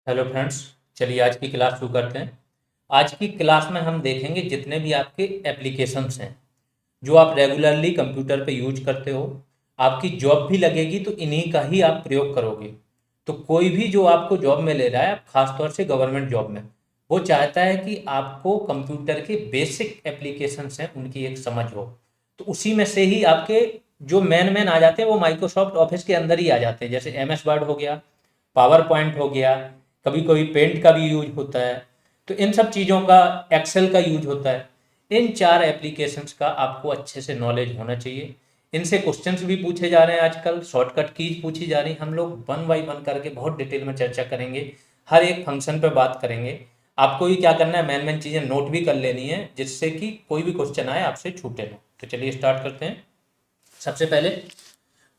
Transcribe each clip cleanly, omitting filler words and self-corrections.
Hello friends. चलिए आज की क्लास शुरू करते हैं। आज की क्लास में हम देखेंगे जितने भी आपके एप्लीकेशंस हैं जो आप रेगुलरली कंप्यूटर पे यूज करते हो। आपकी जॉब भी लगेगी तो इन्हीं का ही आप प्रयोग करोगे। तो कोई भी जो आपको जॉब में ले रहा है, खासतौर से गवर्नमेंट जॉब में, वो चाहता है कि आपको कंप्यूटर के बेसिक एप्लीकेशंस हैं उनकी एक समझ हो। तो उसी में से ही आपके जो मेन मेन आ जाते हैं वो माइक्रोसॉफ्ट ऑफिस के अंदर ही आ जाते हैं। जैसे एम एस वर्ड हो गया, पावर पॉइंट हो गया, कभी कभी पेंट का भी यूज होता है। तो इन सब चीज़ों का, एक्सेल का यूज होता है। इन चार एप्लीकेशंस का आपको अच्छे से नॉलेज होना चाहिए। इनसे क्वेश्चंस भी पूछे जा रहे हैं, आजकल शॉर्टकट कीज पूछी जा रही हैं। हम लोग वन बाई वन करके बहुत डिटेल में चर्चा करेंगे, हर एक फंक्शन पे बात करेंगे। आपको ही क्या करना है, मेन मेन चीज़ें नोट भी कर लेनी है जिससे कि कोई भी क्वेश्चन आए आपसे छूटे ना। तो चलिए स्टार्ट करते हैं। सबसे पहले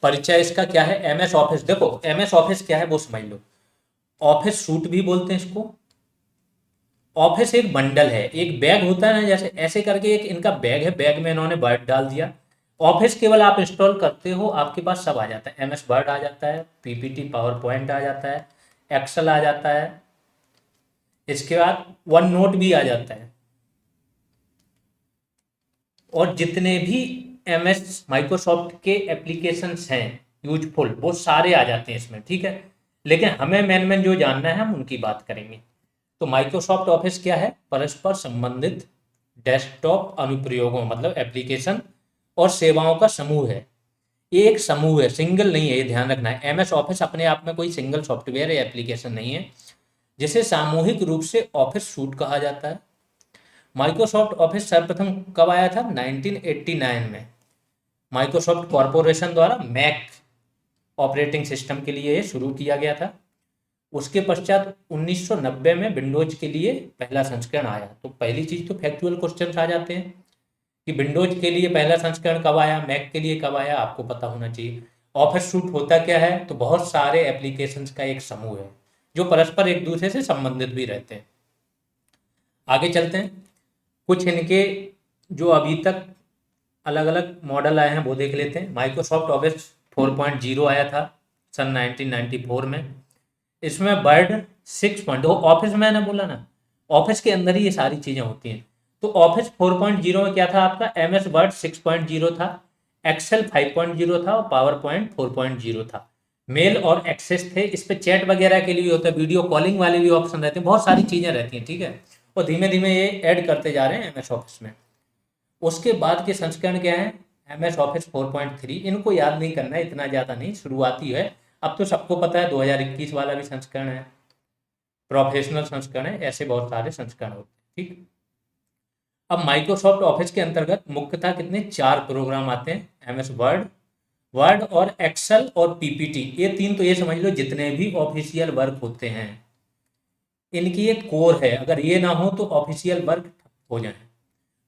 परिचय इसका क्या है। एम एस ऑफिस, देखो एम एस ऑफिस क्या है वो समझ लो। ऑफिस सूट भी बोलते हैं इसको। ऑफिस एक बंडल है, एक बैग होता है ना, जैसे ऐसे करके एक इनका बैग है, बैग में इन्होंने वर्ड डाल दिया। ऑफिस केवल आप इंस्टॉल करते हो, आपके पास सब आ जाता है। एम एस वर्ड आ जाता है, पीपीटी पावर पॉइंट आ जाता है, एक्सेल आ जाता है, इसके बाद वन नोट भी आ जाता है। और जितने भी एम एस माइक्रोसॉफ्ट के एप्लीकेशंस हैं यूजफुल, वो सारे आ जाते हैं इसमें, ठीक है। लेकिन हमें मेन मेन जो जानना है हम उनकी बात करेंगे। तो माइक्रोसॉफ्ट ऑफिस क्या है, परस्पर संबंधित डेस्कटॉप अनुप्रयोगों, मतलब एप्लीकेशन और सेवाओं का समूह है। ये एक समूह है, सिंगल नहीं है, ये ध्यान रखना है। एम एस ऑफिस अपने आप में कोई सिंगल सॉफ्टवेयर या एप्लीकेशन नहीं है, जिसे सामूहिक रूप से ऑफिस सूट कहा जाता है। माइक्रोसॉफ्ट ऑफिस सर्वप्रथम कब आया था, 1989 में। माइक्रोसॉफ्ट कॉरपोरेशन द्वारा मैक ऑपरेटिंग सिस्टम के लिए ये शुरू किया गया था। उसके पश्चात 1990 में विंडोज के लिए पहला संस्करण आया। तो पहली चीज तो फैक्चुअल क्वेश्चन आ जाते हैं कि विंडोज के लिए पहला संस्करण कब आया, मैक के लिए कब आया, आपको पता होना चाहिए। ऑफिस सूट होता क्या है, तो बहुत सारे एप्लीकेशंस का एक समूह है जो परस्पर एक दूसरे से संबंधित भी रहते हैं। आगे चलते हैं, कुछ इनके जो अभी तक अलग अलग मॉडल आए हैं वो देख लेते हैं। माइक्रोसॉफ्ट ऑफिस 4.0 आया था सन 1994 में। इसमें वर्ड 6 ऑफिस, मैंने बोला ना, ऑफिस के अंदर ही ये सारी चीजें होती हैं। तो ऑफिस 4.0 में क्या था आपका, एम एस वर्ड 6.0 था, एक्सेल 5.0 था और पावर पॉइंट 4.0 था। मेल और एक्सेस थे, इस पे चैट वगैरह के लिए भी होता है, वीडियो कॉलिंग वाले भी ऑप्शन रहते हैं, बहुत सारी चीजें रहती हैं, ठीक है। और धीमे धीमे ये ऐड करते जा रहे हैं एम एस ऑफिस में। उसके बाद के संस्करण क्या है, एम एस ऑफिस 4.3। इनको याद नहीं करना है, इतना ज़्यादा नहीं, शुरुआती है। अब तो सबको पता है 2021 वाला भी संस्करण है, प्रोफेशनल संस्करण है, ऐसे बहुत सारे संस्करण होते हैं, ठीक। अब माइक्रोसॉफ्ट ऑफिस के अंतर्गत मुख्यतः कितने, चार प्रोग्राम आते हैं। एम एस वर्ड, वर्ड और एक्सेल और पीपीटी, ये तीन तो ये समझ लो जितने भी ऑफिशियल वर्क होते हैं इनकी एक कोर है। अगर ये ना हो तो ऑफिशियल वर्क हो जाए।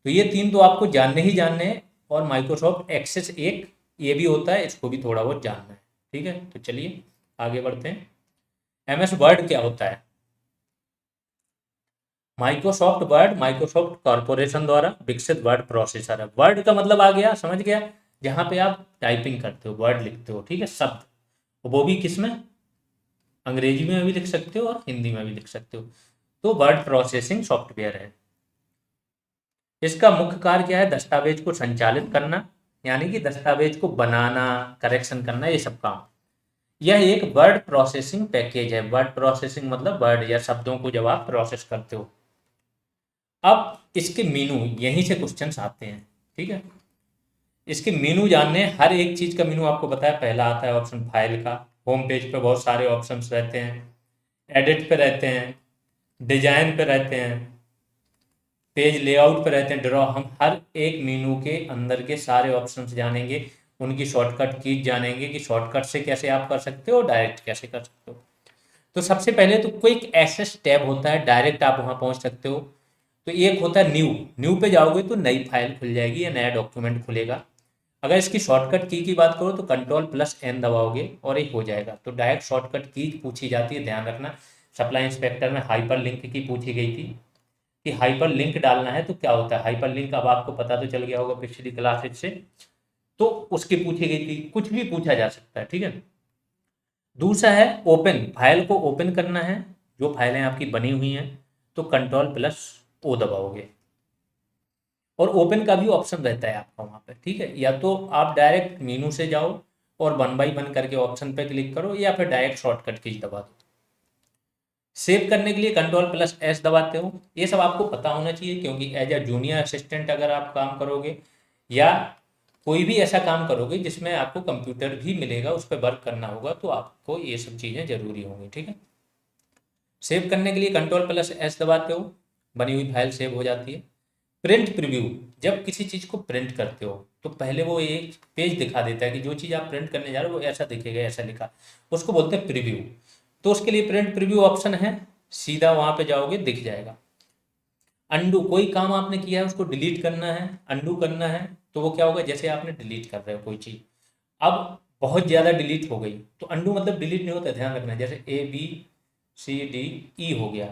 तो ये तीन तो आपको जानने ही जानने हैं। और माइक्रोसॉफ्ट एक्सेस एक ये भी होता है, इसको भी थोड़ा बहुत जानना है, ठीक है। तो चलिए आगे बढ़ते हैं। एम एस वर्ड क्या होता है, माइक्रोसॉफ्ट वर्ड माइक्रोसॉफ्ट कॉरपोरेशन द्वारा विकसित वर्ड प्रोसेसर है। वर्ड का मतलब आ गया, समझ गया, जहां पे आप टाइपिंग करते हो, वर्ड लिखते हो, ठीक है, शब्द। वो भी किस में, अंग्रेजी में भी लिख सकते हो और हिंदी में भी लिख सकते हो। तो वर्ड प्रोसेसिंग सॉफ्टवेयर है। इसका मुख्य कार्य क्या है, दस्तावेज को संचालित करना, यानी कि दस्तावेज को बनाना, करेक्शन करना, ये सब काम। यह एक वर्ड प्रोसेसिंग पैकेज है। वर्ड प्रोसेसिंग मतलब वर्ड या शब्दों को जब आप प्रोसेस करते हो। अब इसके मीनू, यहीं से क्वेश्चंस आते हैं, ठीक है। इसके मीनू जानने हैं, हर एक चीज का मीनू आपको पता है। पहला आता है ऑप्शन फाइल का, होम पेज पे बहुत सारे ऑप्शंस रहते हैं, एडिट पे रहते हैं, डिजाइन पे रहते हैं, पेज लेआउट पे रहते हैं, ड्रॉ। हम हर एक मेनू के अंदर के सारे ऑप्शंस जानेंगे, उनकी शॉर्टकट कीज जानेंगे कि शॉर्टकट से कैसे आप कर सकते हो, डायरेक्ट कैसे कर सकते हो। तो सबसे पहले तो क्विक एक्सेस टैब होता है, डायरेक्ट आप वहां पहुंच सकते हो। तो एक होता है न्यू, न्यू पे जाओगे तो नई फाइल खुल जाएगी या नया डॉक्यूमेंट खुलेगा। अगर इसकी शॉर्टकट की बात करो तो कंट्रोल प्लस एन दबाओगे और एक हो जाएगा। तो डायरेक्ट शॉर्टकट की पूछी जाती है, ध्यान रखना। सप्लाई इंस्पेक्टर में हाइपर लिंक की पूछी गई थी कि हाइपर लिंक डालना है तो क्या होता है। हाइपर लिंक अब आपको पता तो चल गया होगा पिछली क्लासेज से। तो उसकी पूछी गई थी, कुछ भी पूछा जा सकता है, ठीक है। दूसरा है ओपन, फाइल को ओपन करना है। जो फाइलें आपकी बनी हुई हैं तो Ctrl+O दबाओगे, और ओपन का भी ऑप्शन रहता है आपका वहाँ पे, ठीक है। या तो आप डायरेक्ट मेनू से जाओ और 1 by 1 करके ऑप्शन पे क्लिक करो, या फिर डायरेक्ट शॉर्टकट की दबा दो। सेव करने के लिए Ctrl+S दबाते हो। ये सब आपको पता होना चाहिए, क्योंकि एज अ जूनियर असिस्टेंट अगर आप काम करोगे या कोई भी ऐसा काम करोगे जिसमें आपको कंप्यूटर भी मिलेगा, उस पर वर्क करना होगा, तो आपको ये सब चीज़ें जरूरी होंगी, ठीक है। सेव करने के लिए Ctrl+S दबाते हो, बनी हुई फाइल सेव हो जाती है। प्रिंट प्रीव्यू, जब किसी चीज़ को प्रिंट करते हो तो पहले वो एक पेज दिखा देता है कि जो चीज़ आप प्रिंट करने जा रहे हो वो ऐसा दिखेगा, ऐसा लिखा, उसको बोलते हैं प्रीव्यू। तो उसके लिए प्रिंट प्रीव्यू ऑप्शन है, सीधा वहाँ पे जाओगे दिख जाएगा। अंडू, कोई काम आपने किया है उसको डिलीट करना है, अंडू करना है, तो वो क्या होगा, जैसे आपने डिलीट कर रहे हो कोई चीज़, अब बहुत ज़्यादा डिलीट हो गई तो अंडू मतलब डिलीट नहीं होता, ध्यान रखना है। जैसे ABCDE हो गया,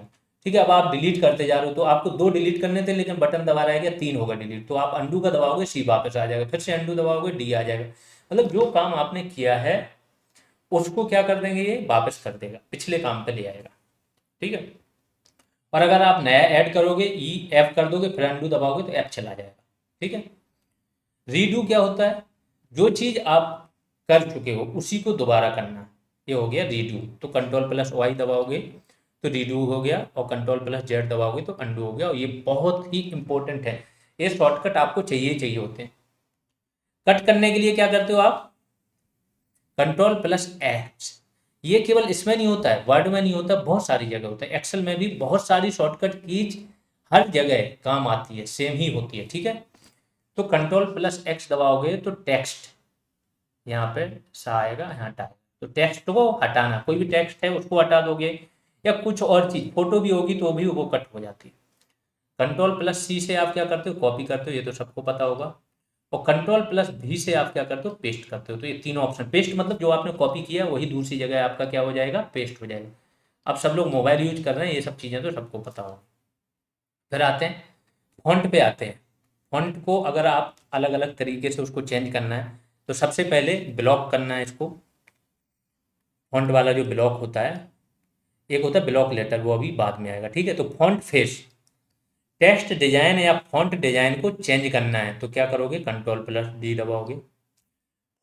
ठीक है। अब आप डिलीट करते जा रहे हो तो आपको 2 डिलीट करने थे, लेकिन बटन दबा रहा है, 3 होगा डिलीट, तो आप अंडू का दबाओगे, C वापस आ जाएगा, फिर से अंडू दबाओगे, D आ जाएगा। मतलब जो काम आपने किया है उसको क्या कर देंगे, ये वापस कर देगा, पिछले काम पे ले आएगा, ठीक है। और अगर आप नया ऐड करोगे, F कर दोगे, फिर अंडू दबाओगे तो F चला जाएगा, ठीक है। रीडू क्या होता है, जो चीज़ आप कर चुके हो उसी को दोबारा करना, ये हो गया रीडू। तो Ctrl+Y दबाओगे तो रीडू हो गया, और Ctrl+Z दबाओगे तो अंडू हो गया। और ये बहुत ही इंपॉर्टेंट है, ये शॉर्टकट आपको चाहिए होते हैं। कट करने के लिए क्या करते हो आप, Ctrl+X। ये केवल इसमें नहीं होता है, वर्ड में नहीं होता, बहुत सारी जगह होता है। एक्सेल में भी बहुत सारी शॉर्टकट कीज हर जगह काम आती है, सेम ही होती है, ठीक है। तो Ctrl+X दबाओगे तो टेक्स्ट यहाँ पे सा आएगा, यहाँ हटा, तो टेक्स्ट को हटाना, कोई भी टेक्स्ट है उसको हटा दोगे, या कुछ और चीज फोटो भी होगी तो भी वो कट हो जाती है। Ctrl+C से आप क्या करते हो, कॉपी करते हो, ये तो सबको पता होगा। और Ctrl+V से आप क्या करते हो, पेस्ट करते हो। तो ये तीनों ऑप्शन, पेस्ट मतलब जो आपने कॉपी किया वही दूसरी जगह आपका क्या हो जाएगा, पेस्ट हो जाएगा। अब सब लोग मोबाइल यूज कर रहे हैं, ये सब चीज़ें तो सबको पता होगा। फिर आते हैं फॉन्ट पे आते हैं। फॉन्ट को अगर आप अलग अलग तरीके से उसको चेंज करना है तो सबसे पहले ब्लॉक करना है इसको। फॉन्ट वाला जो ब्लॉक होता है, एक होता है ब्लॉक लेटर, वो अभी बाद में आएगा, ठीक है। तो फॉन्ट फेस, टेक्स्ट डिजाइन या फॉन्ट डिजाइन को चेंज करना है तो क्या करोगे, Ctrl+D दबाओगे।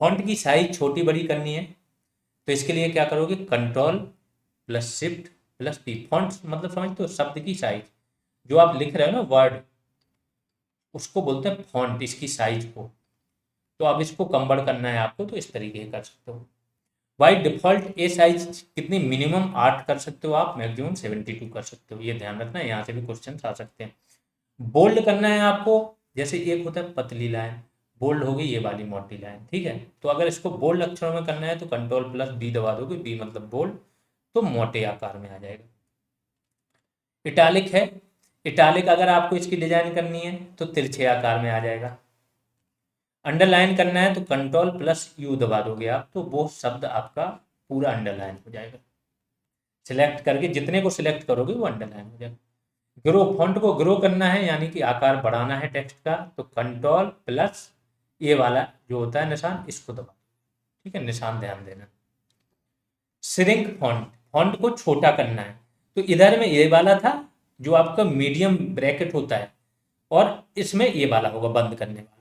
फॉन्ट की साइज छोटी बड़ी करनी है तो इसके लिए क्या करोगे, Ctrl+Shift+P। फॉन्ट मतलब समझते हो, शब्द की साइज, जो आप लिख रहे हो ना वर्ड, उसको बोलते हैं फॉन्ट, इसकी साइज को। तो अब इसको कन्वर्ट करना है आपको, तो इस तरीके से कर सकते हो। बाई डिफॉल्ट ये साइज कितनी, मिनिमम 8 कर सकते हो आप, मैक्सिमम 72 कर सकते हो, ये ध्यान रखना है, यहाँ से भी क्वेश्चन आ सकते हैं। बोल्ड करना है आपको, जैसे एक होता है पतली लाइन, बोल्ड होगी ये वाली मोटी लाइन, ठीक है। तो अगर इसको बोल्ड अक्षरों में करना है तो Ctrl+B दबा दोगे, B मतलब बोल्ड, तो मोटे आकार में आ जाएगा। इटालिक है, इटालिक अगर आपको इसकी डिजाइन करनी है तो तिरछे आकार में आ जाएगा। अंडरलाइन करना है तो Ctrl+U दबा दोगे आप, तो वो शब्द आपका पूरा अंडरलाइन हो जाएगा। सिलेक्ट करके जितने को सिलेक्ट करोगे वो अंडरलाइन हो जाएगा। ग्रो, फॉन्ट को ग्रो करना है यानी कि आकार बढ़ाना है टेक्स्ट का, तो Ctrl+A वाला जो होता है निशान, इसको दबा, ठीक है, निशान ध्यान देना। श्रिंक फॉन्ट, फॉन्ट को छोटा करना है, तो इधर में ये वाला था जो आपका मीडियम ब्रैकेट होता है, और इसमें ये वाला होगा बंद करने वाला,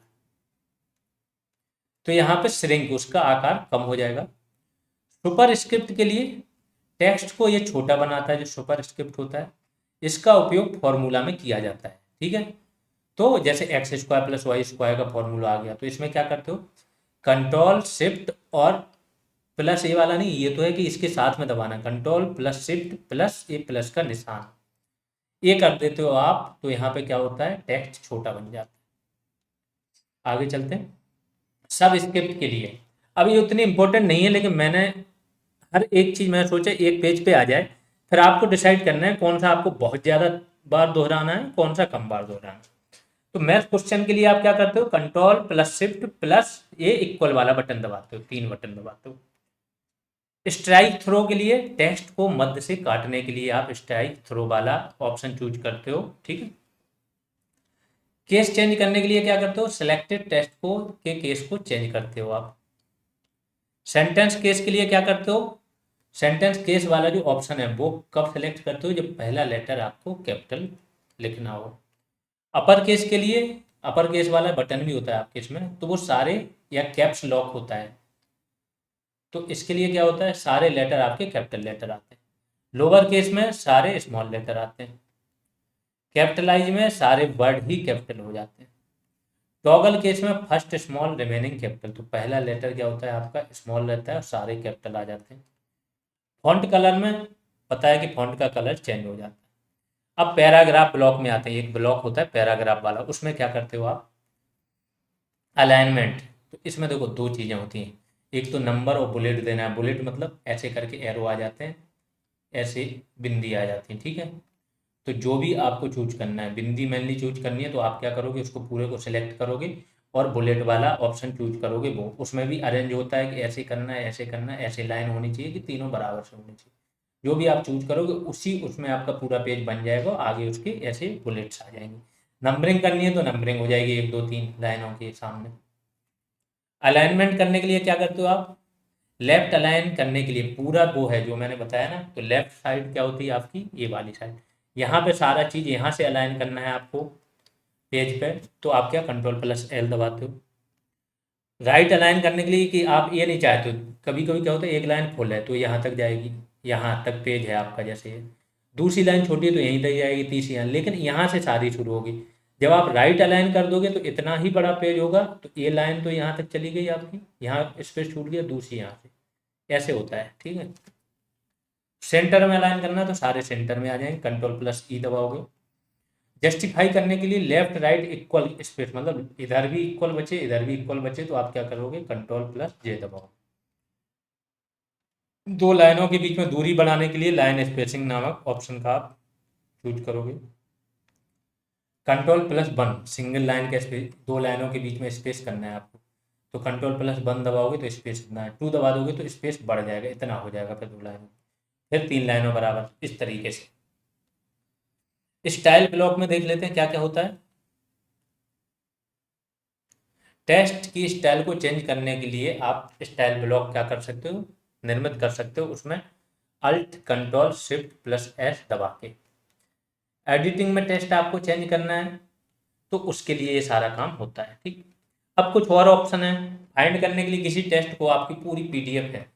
तो यहाँ पे श्रिंक, उसका आकार कम हो जाएगा। सुपर स्क्रिप्ट के लिए टेक्स्ट को ये छोटा बनाता है, जो सुपर स्क्रिप्ट होता है, इसका उपयोग फॉर्मूला में किया जाता है, ठीक है। तो जैसे X² + Y² का फॉर्मूला आ गया, तो इसमें क्या करते हो, Ctrl+Shift और प्लस ए वाला नहीं, ये तो है कि इसके साथ में दबाना, Ctrl+Shift+A प्लस का निशान, ये कर देते हो आप, तो यहाँ पे क्या होता है, टेक्स्ट छोटा बन जाता है। आगे चलते हैं सब स्क्रिप्ट के लिए। अब ये उतनी इंपॉर्टेंट नहीं है, लेकिन मैंने हर एक चीज़ मैंने सोचा एक पेज पे आ जाए, फिर आपको डिसाइड करना है कौन सा आपको बहुत ज़्यादा बार दोहराना है, कौन सा कम बार दोहराना है। तो मैथ क्वेश्चन के लिए आप क्या करते हो, Ctrl+Shift+A इक्वल वाला बटन दबाते हो, 3 बटन दबाते हो। स्ट्राइक थ्रो के लिए टेक्स्ट को मध्य से काटने के लिए आप स्ट्राइक थ्रो वाला ऑप्शन चूज करते हो, ठीक है। केस चेंज करने के लिए क्या करते हो, सिलेक्टेड टेक्स्ट को के केस को चेंज करते हो आप। सेंटेंस केस के लिए क्या करते हो, सेंटेंस केस वाला जो ऑप्शन है वो कब सेलेक्ट करते हो, जब पहला लेटर आपको कैपिटल लिखना हो। अपर केस के लिए अपर केस वाला बटन भी होता है आपके इसमें, तो वो सारे, या कैप्स लॉक होता है, तो इसके लिए क्या होता है, सारे लेटर आपके कैपिटल लेटर आते हैं। लोअर केस में सारे स्मॉल लेटर आते हैं। कैपिटलाइज में सारे वर्ड ही कैपिटल हो जाते हैं। टॉगल केस में फर्स्ट स्मॉल रिमेनिंग कैपिटल, तो पहला लेटर क्या होता है आपका स्मॉल रहता है और सारे कैपिटल आ जाते हैं। फॉन्ट कलर में पता है कि फॉन्ट का कलर चेंज हो जाता है। अब पैराग्राफ ब्लॉक में आते हैं, एक ब्लॉक होता है पैराग्राफ वाला, उसमें क्या करते हो आप, अलाइनमेंट। तो इसमें देखो दो चीज़ें होती हैं, एक तो नंबर और बुलेट देना है। बुलेट मतलब ऐसे करके एरो आ जाते हैं, ऐसे बिंदी आ जाती है, ठीक है। तो जो भी आपको चूज करना है, बिंदी मेनली चूज करनी है, तो आप क्या करोगे, उसको पूरे को सिलेक्ट करोगे और बुलेट वाला ऑप्शन चूज करोगे। वो उसमें भी अरेंज होता है कि ऐसे करना है, ऐसे करना है, ऐसे लाइन होनी चाहिए कि तीनों बराबर से होनी चाहिए। जो भी आप चूज करोगे उसी उसमें आपका पूरा पेज बन जाएगा, आगे उसके ऐसे बुलेट्स आ जाएंगे। नंबरिंग करनी है तो नंबरिंग हो जाएगी 1 2 3 लाइनों के सामने। अलाइनमेंट करने के लिए क्या करते हो आप, लेफ्ट अलाइन करने के लिए पूरा वो है जो मैंने बताया ना, तो लेफ्ट साइड क्या होती है आपकी, ये वाली साइड। यहाँ पे सारा चीज़ यहाँ से अलाइन करना है आपको पेज पे, तो आप क्या कंट्रोल+L दबाते हो। राइट अलाइन करने के लिए कि आप ये नहीं चाहते हो, कभी कभी क्या होता है एक लाइन फुल है तो यहाँ तक जाएगी, यहाँ तक पेज है आपका जैसे है, दूसरी लाइन छोटी है तो यहीं तक जाएगी, तीसरी लाइन, लेकिन यहाँ से सारी शुरू होगी। जब आप राइट अलाइन कर दोगे तो इतना ही बड़ा पेज होगा, तो ये लाइन तो यहाँ तक चली गई आपकी, यहाँ स्पेस छूट गया, दूसरी यहाँ से, ऐसे होता है, ठीक है। सेंटर में अलाइन करना तो सारे सेंटर में आ जाएंगे, कंट्रोल+E दबाओगे। जस्टिफाई करने के लिए लेफ्ट राइट इक्वल स्पेस, मतलब इधर भी इक्वल बचे इधर भी इक्वल बचे, तो आप क्या करोगे, कंट्रोल+J दबाओ। दो लाइनों के बीच में दूरी बढ़ाने के लिए लाइन स्पेसिंग नामक ऑप्शन का आप चूज करोगे। कंट्रोल+1 सिंगल लाइन का स्पेस, दो लाइनों के बीच में स्पेस करना है आपको, तो कंट्रोल+1 दबाओगे तो स्पेस इतना है, 2 दबा दोगे तो स्पेस बढ़ जाएगा, इतना हो जाएगा फिर 2 लाइनों, फिर 3 लाइनों बराबर, इस तरीके से। स्टाइल ब्लॉक में देख लेते हैं क्या क्या होता है। टेक्स्ट की स्टाइल को चेंज करने के लिए आप स्टाइल ब्लॉक क्या कर सकते हो, निर्मित कर सकते हो, उसमें Alt Ctrl+Shift+S दबा के। एडिटिंग में टेक्स्ट आपको चेंज करना है तो उसके लिए ये सारा काम होता है, ठीक। अब कुछ और ऑप्शन है फाइंड करने के लिए, किसी टेस्ट को आपकी पूरी पीडीएफ है,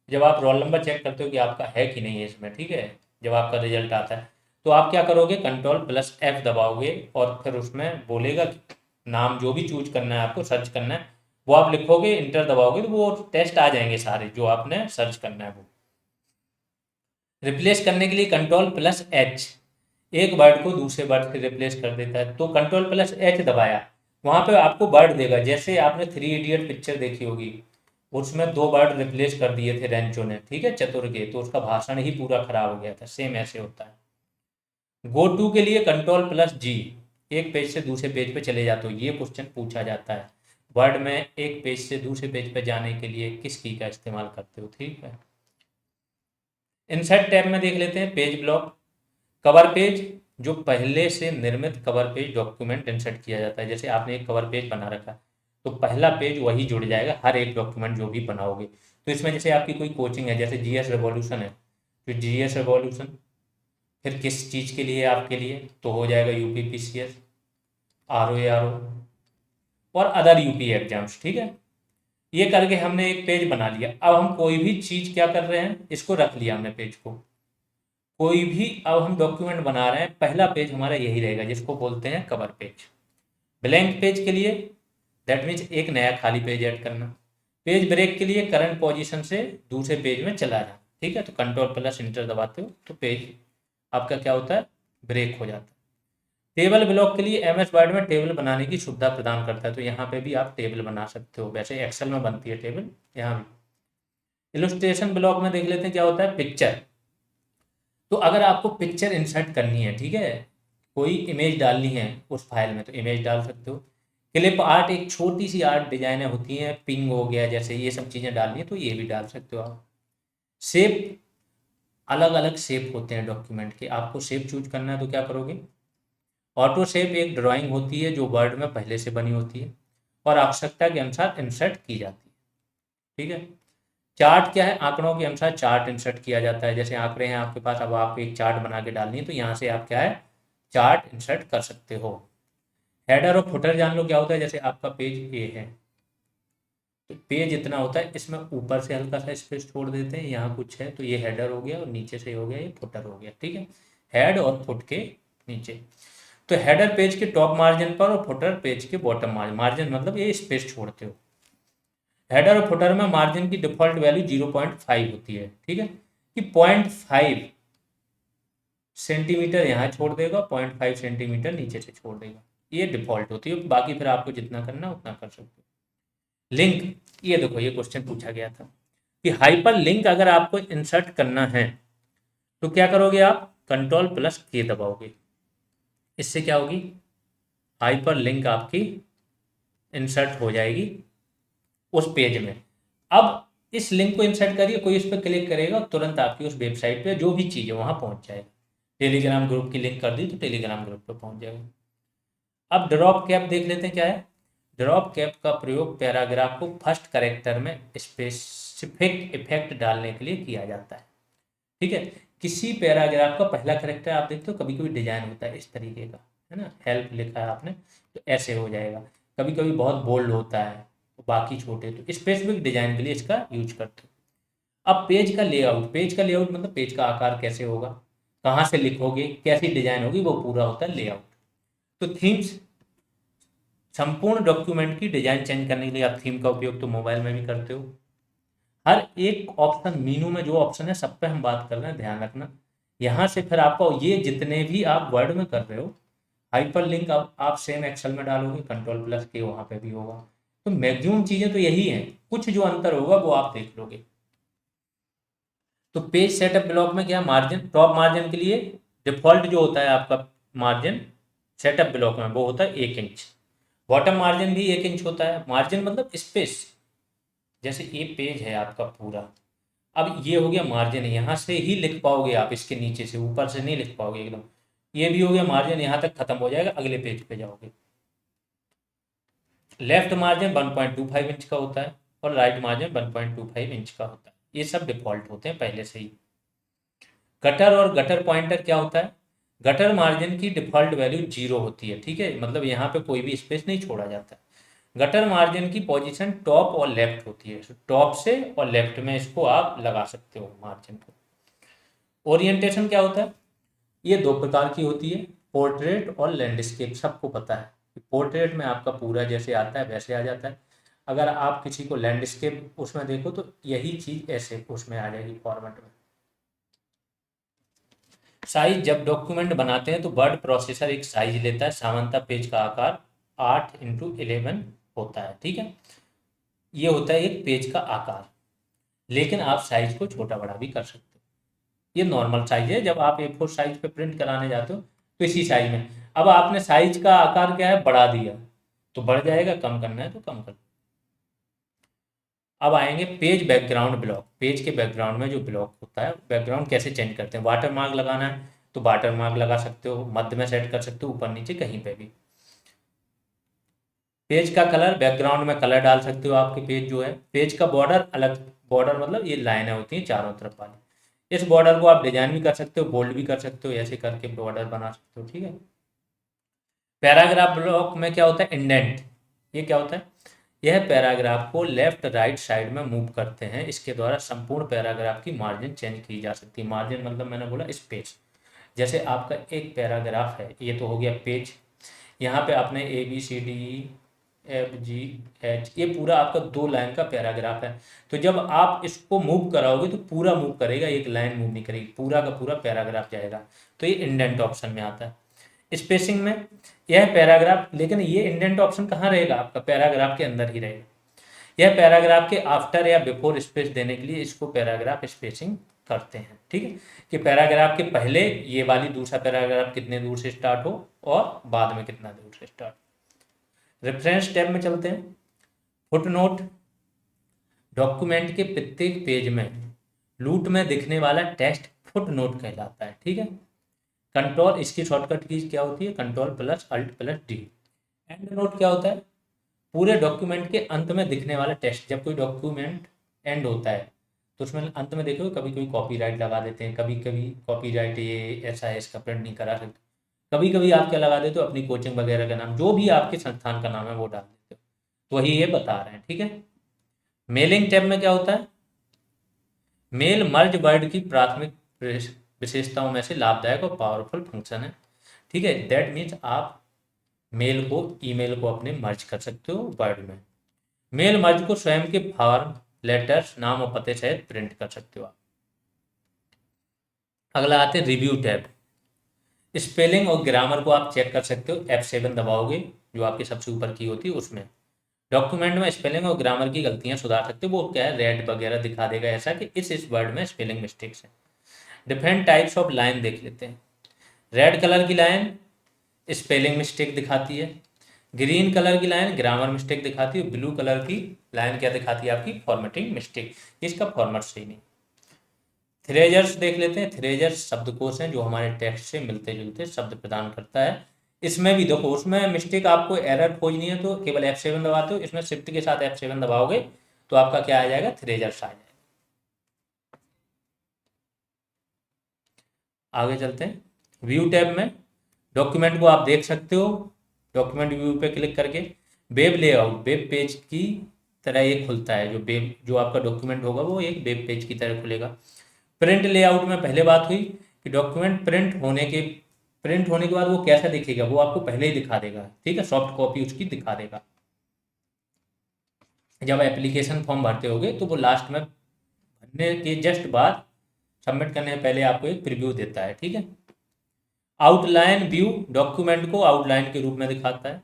जब आप रोल नंबर चेक करते हो कि आपका है कि नहीं है इसमें, ठीक है, जब आपका रिजल्ट आता है तो आप क्या करोगे, कंट्रोल+F दबाओगे और फिर उसमें बोलेगा कि नाम जो भी चूज करना है आपको, सर्च करना है, वो आप लिखोगे, इंटर दबाओगे तो वो टेस्ट आ जाएंगे सारे जो आपने सर्च करना है वो। रिप्लेस करने के लिए कंट्रोल+H, एक वर्ड को दूसरे वर्ड से रिप्लेस कर देता है, तो कंट्रोल+H दबाया, वहां पे आपको वर्ड देगा, जैसे आपने 3 इडियट पिक्चर देखी होगी, उसमें 2 वर्ड रिप्लेस कर दिए थे रेंचो ने, ठीक है, चतुर के, तो उसका भाषण ही पूरा खराब हो गया था, सेम ऐसे होता है। गो टू के लिए कंट्रोल+G, एक पेज से दूसरे पेज पे चले जाते हो, ये क्वेश्चन पूछा जाता है, वर्ड में एक पेज से दूसरे पेज पे जाने के लिए किस की का इस्तेमाल करते हो, ठीक है। इंसर्ट टैब में देख लेते हैं पेज ब्लॉक। कवर पेज, जो पहले से निर्मित कवर पेज डॉक्यूमेंट इंसर्ट किया जाता है, जैसे आपने एक कवर पेज बना रखा तो पहला पेज वही जुड़ जाएगा हर एक डॉक्यूमेंट जो भी बनाओगे। तो इसमें जैसे आपकी कोई कोचिंग है, जैसे जीएस रिवॉल्यूशन है, तो जीएस रिवॉल्यूशन, फिर किस चीज़ के लिए, आपके लिए तो हो जाएगा यूपीपीसीएस, आरओ और अदर यूपी एग्जाम्स, ठीक है। ये करके हमने एक पेज बना लिया। अब हम कोई भी चीज़ क्या कर रहे हैं, इसको रख लिया हमने पेज को, कोई भी अब हम डॉक्यूमेंट बना रहे हैं, पहला पेज हमारा यही रहेगा जिसको बोलते हैं कवर पेज। ब्लैंक पेज के लिए दैट मीन्स एक नया खाली पेज ऐड करना। पेज ब्रेक के लिए करंट पोजीशन से दूसरे पेज में चला जाना, ठीक है, तो कंट्रोल+Enter दबाते हो तो पेज आपका क्या होता है, ब्रेक हो जाता है। टेबल ब्लॉक के लिए एमएस वर्ड में टेबल बनाने की सुविधा प्रदान करता है, तो यहाँ पे भी आप टेबल बना सकते हो, वैसे एक्सेल में बनती है टेबल, यहाँ भी। इलस्ट्रेशन ब्लॉक में देख लेते हैं क्या होता है, पिक्चर। तो अगर आपको पिक्चर इंसर्ट करनी है, ठीक है, कोई इमेज डालनी है उस फाइल में, तो इमेज डाल सकते हो। क्लिप आर्ट, एक छोटी सी आर्ट डिजाइनें होती हैं, पिंग हो गया जैसे, ये सब चीज़ें डालनी है तो ये भी डाल सकते हो आप। शेप, अलग अलग शेप होते हैं डॉक्यूमेंट के, आपको शेप चूज करना है तो क्या करोगे, ऑटो शेप एक ड्राइंग होती है जो वर्ड में पहले से बनी होती है और आवश्यकता के अनुसार इंसर्ट की जाती है, ठीक है। चार्ट क्या है, आंकड़ों के अनुसार चार्ट इंसर्ट किया जाता है। जैसे आंकड़े हैं आपके पास, अब आपको एक चार्ट बना के डालनी है तो यहाँ से आप क्या है चार्ट इंसर्ट कर सकते हो। हेडर और फुटर जान लो क्या होता है। जैसे आपका पेज ए है तो पेज इतना होता है, इसमें ऊपर से हल्का सा स्पेस छोड़ देते हैं, यहाँ कुछ है तो ये हेडर हो गया और नीचे से हो गया ये फुटर हो गया। ठीक है, हेड और फुट के नीचे। तो हेडर पेज के टॉप मार्जिन पर और फुटर पेज के बॉटम मार्जिन, मार्जिन मतलब ये स्पेस छोड़ते हो। हेडर और फुटर में मार्जिन की डिफॉल्ट वैल्यू 0.5 होती है। ठीक है, कि 0.5 सेंटीमीटर यहाँ छोड़ देगा, 0.5 सेंटीमीटर नीचे से छोड़ देगा, ये डिफॉल्ट होती है। बाकी फिर आपको जितना करना उतना कर सकते हो। लिंक, ये देखो ये क्वेश्चन पूछा गया था कि हाइपर लिंक अगर आपको इंसर्ट करना है तो क्या करोगे आप, कंट्रोल प्लस के दबाओगे। इससे क्या होगी, हाइपर लिंक आपकी इंसर्ट हो जाएगी उस पेज में। अब इस लिंक को इंसर्ट करिए, कोई इस पर क्लिक करेगा तुरंत आपकी उस वेबसाइट पे जो भी चीज़ है वहाँ पहुँच जाएगा। टेलीग्राम ग्रुप की लिंक कर दी तो टेलीग्राम ग्रुप पे पहुँच जाएगा। अब ड्रॉप कैप देख लेते हैं क्या है। ड्रॉप कैप का प्रयोग पैराग्राफ को फर्स्ट कैरेक्टर में स्पेसिफिक इफेक्ट डालने के लिए किया जाता है। ठीक है, किसी पैराग्राफ का पहला कैरेक्टर आप देखते हो कभी कभी डिजाइन होता है इस तरीके का, है ना, हेल्प लिखा है आपने तो ऐसे हो जाएगा। कभी कभी बहुत बोल्ड होता है तो बाकी छोटे, तो स्पेसिफिक डिजाइन के लिए इसका यूज करते हो। अब पेज का लेआउट, पेज का लेआउट मतलब पेज का आकार कैसे होगा, कहाँ से लिखोगे, कैसी डिजाइन होगी, वो पूरा होता है लेआउट। तो थीम्स, संपूर्ण डॉक्यूमेंट की डिजाइन चेंज करने के लिए आप थीम का उपयोग तो मोबाइल में भी करते हो। हर एक ऑप्शन, मीनू में जो ऑप्शन है सब पे हम बात कर रहे हैं, ध्यान रखना। यहाँ से फिर आपको ये जितने भी आप वर्ड में कर रहे हो, हाइपर लिंक आप सेम एक्सेल में डालोगे, कंट्रोल प्लस के वहाँ पे भी होगा। तो मैक्सिमम चीज़ें तो यही हैं, कुछ जो अंतर होगा वो आप देख लोगे। तो पेज सेटअप ब्लॉक में क्या, मार्जिन, टॉप मार्जिन के लिए डिफॉल्ट जो होता है आपका मार्जिन सेटअप ब्लॉक में वो होता है 1 इंच। बॉटम मार्जिन भी 1 इंच होता है। मार्जिन मतलब स्पेस, जैसे ये पेज है आपका पूरा, अब ये हो गया मार्जिन, यहाँ से ही लिख पाओगे आप, इसके नीचे से, ऊपर से नहीं लिख पाओगे एकदम। ये भी हो गया मार्जिन, यहाँ तक खत्म हो जाएगा, अगले पेज पे जाओगे। लेफ्ट मार्जिन 1.25 इंच का होता है और राइट मार्जिन 1.25 इंच का होता है। ये सब डिफॉल्ट होते हैं पहले से ही। गटर और गटर पॉइंटर क्या होता है, गटर मार्जिन की डिफॉल्ट वैल्यू 0 होती है। ठीक है, मतलब यहाँ पे कोई भी स्पेस नहीं छोड़ा जाता। गटर मार्जिन की पोजीशन टॉप और लेफ्ट होती है, टॉप से और लेफ्ट में इसको आप लगा सकते हो मार्जिन को। ओरिएंटेशन क्या होता है, ये दो प्रकार की होती है, पोर्ट्रेट और लैंडस्केप। सबको पता है कि पोर्ट्रेट में आपका पूरा जैसे आता है वैसे आ जाता है। अगर आप किसी को लैंडस्केप उसमें देखो तो यही चीज़ ऐसे उसमें आ जाएगी फॉर्मेट में। साइज, जब डॉक्यूमेंट बनाते हैं तो वर्ड प्रोसेसर एक साइज लेता है, सामान्यतः पेज का आकार 8x11 होता है। ठीक है, ये होता है एक पेज का आकार, लेकिन आप साइज को छोटा बड़ा भी कर सकते हो। ये नॉर्मल साइज है, जब आप A4 साइज पे प्रिंट कराने जाते हो तो इसी साइज में। अब आपने साइज का आकार क्या है बढ़ा दिया तो बढ़ जाएगा, कम करना है तो कम कर। अब आएंगे पेज बैकग्राउंड ब्लॉक। पेज के बैकग्राउंड में जो ब्लॉक होता है, बैकग्राउंड कैसे चेंज करते हैं, वाटर मार्क लगाना है तो वाटर मार्क लगा सकते हो, मध्य में सेट कर सकते हो, ऊपर नीचे कहीं पे भी। पेज का कलर, बैकग्राउंड में कलर डाल सकते हो आपके पेज जो है। पेज का बॉर्डर अलग, बॉर्डर मतलब ये लाइनें होती हैं चारों तरफ वाली, इस बॉर्डर को आप डिजाइन भी कर सकते हो, बोल्ड भी कर सकते हो, ऐसे करके बॉर्डर बना सकते हो। ठीक है, पैराग्राफ ब्लॉक में क्या होता है, इंडेंट। ये क्या होता है, यह पैराग्राफ को लेफ्ट राइट साइड में मूव करते हैं, इसके द्वारा संपूर्ण पैराग्राफ की मार्जिन चेंज की जा सकती है। मार्जिन मतलब मैंने बोला स्पेस। जैसे आपका एक पैराग्राफ है, ये तो हो गया पेज, यहाँ पे आपने ABCDEFGH, ये पूरा आपका 2 लाइन का पैराग्राफ है। तो जब आप इसको मूव कराओगे तो पूरा मूव करेगा, एक लाइन मूव नहीं करेगी, पूरा का पूरा पैराग्राफ जाएगा। तो ये इंडेंट ऑप्शन में आता है। स्पेसिंग में यह पैराग्राफ, लेकिन ये इंडेंट ऑप्शन कहाँ रहेगा, आपका पैराग्राफ के अंदर ही रहेगा। यह पैराग्राफ के आफ्टर या बिफोर स्पेस देने के लिए इसको पैराग्राफ स्पेसिंग करते हैं। ठीक है, कि पैराग्राफ के पहले ये वाली दूसरा पैराग्राफ कितने दूर से स्टार्ट हो और बाद में कितना दूर से स्टार्ट। रेफरेंस टैब में चलते हैं। फुटनोट, डॉक्यूमेंट के प्रत्येक पेज में लूट में दिखने वाला टेक्स्ट फुटनोट कहलाता है। ठीक है, कंट्रोल, इसकी शॉर्टकट की क्या होती है, control plus alt plus D. Endnote क्या होता है, पूरे डॉक्यूमेंट के अंत में दिखने वाला टेक्स्ट। जब कोई डॉक्यूमेंट एंड होता है तो उसमें अंत में देखो कभी कोई कॉपीराइट लगा देते हैं, कभी कभी कॉपीराइट ये ऐसा है इसका प्रिंट नहीं करा सकते, कभी कभी आप क्या लगा देते हो अपनी कोचिंग वगैरह का नाम, जो भी आपके संस्थान का नाम है वो डाल देते हो। तो वही ये बता रहे हैं, ठीक है। मेलिंग टैब में क्या होता है, मेल मर्ज वर्ड की प्राथमिक विशेषताओं में से लाभदायक और पावरफुल फंक्शन है, ठीक है। दैट मीन्स आप मेल को ईमेल को अपने मर्ज कर सकते हो वर्ड में। मेल मर्ज को स्वयं के फॉर्म, लेटर्स, नाम और पते सहित प्रिंट कर सकते हो आप। अगला आते हैं रिव्यू टैब। स्पेलिंग और ग्रामर को आप चेक कर सकते हो, F7 दबाओगे जो आपके सबसे ऊपर की होती है उसमें। डॉक्यूमेंट में स्पेलिंग और ग्रामर की गलतियां सुधार सकते हो, वो क्या है रेड वगैरह दिखा देगा ऐसा कि इस वर्ड में स्पेलिंग मिस्टेक्स है। डिफरेंट टाइप्स ऑफ लाइन देख लेते हैं। रेड कलर की लाइन स्पेलिंग मिस्टेक दिखाती है, ग्रीन कलर की लाइन ग्रामर मिस्टेक दिखाती है, ब्लू कलर की लाइन क्या दिखाती है आपकी फॉर्मेटिंग मिस्टेक, इसका फॉर्मेट सही नहीं। थ्रेजर्स देख लेते हैं। थ्रेजर्स शब्दकोश हैं जो हमारे टेक्स्ट से मिलते जुलते शब्द प्रदान करता है। इसमें भी देखो उसमें मिस्टेक आपको एरर खोजनी है तो केवल F7 दबाते हो, इसमें शिफ्ट के साथ F7 दबाओगे तो आपका क्या आ जाएगा, थ्रेजर्स आ जाएगा। आगे चलते हैं। व्यू टैब में डॉक्यूमेंट को आप देख सकते हो, डॉक्यूमेंट व्यू पे क्लिक करके। वेब लेआउट, वेब पेज की तरह ये खुलता है, जो आपका डॉक्यूमेंट होगा वो एक वेब पेज की तरह खुलेगा। प्रिंट लेआउट में पहले बात हुई कि डॉक्यूमेंट प्रिंट होने के बाद वो कैसा दिखेगा, वो आपको पहले ही दिखा देगा, ठीक है, सॉफ्ट कॉपी उसकी दिखा देगा। जब एप्लीकेशन फॉर्म भरते होगे तो वो लास्ट में भरने के जस्ट बाद सबमिट करने से पहले आपको एक प्रीव्यू देता है, ठीक है। आउटलाइन व्यू डॉक्यूमेंट को आउटलाइन के रूप में दिखाता है।